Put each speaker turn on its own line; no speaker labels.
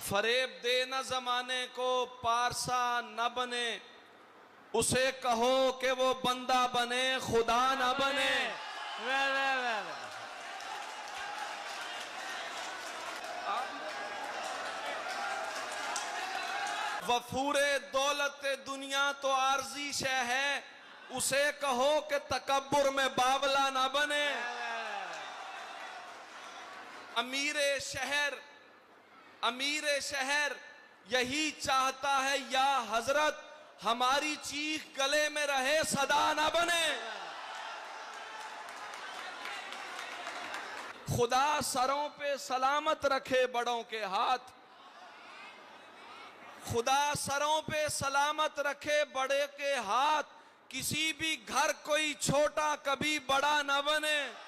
फरेब दे न जमाने को, पारसा न बने, उसे कहो कि वो बंदा बने, खुदा न बने। वफूरे दौलत दुनिया तो आर्जी शय है, उसे कहो कि तकब्बुर में बावला ना बने। अमीर शहर यही चाहता है या हजरत, हमारी चीख गले में रहे सदा ना बने। खुदा सरों पे सलामत रखे बड़ों के हाथ, खुदा सरों पे सलामत रखे बड़े के हाथ, किसी भी घर कोई छोटा कभी बड़ा न बने।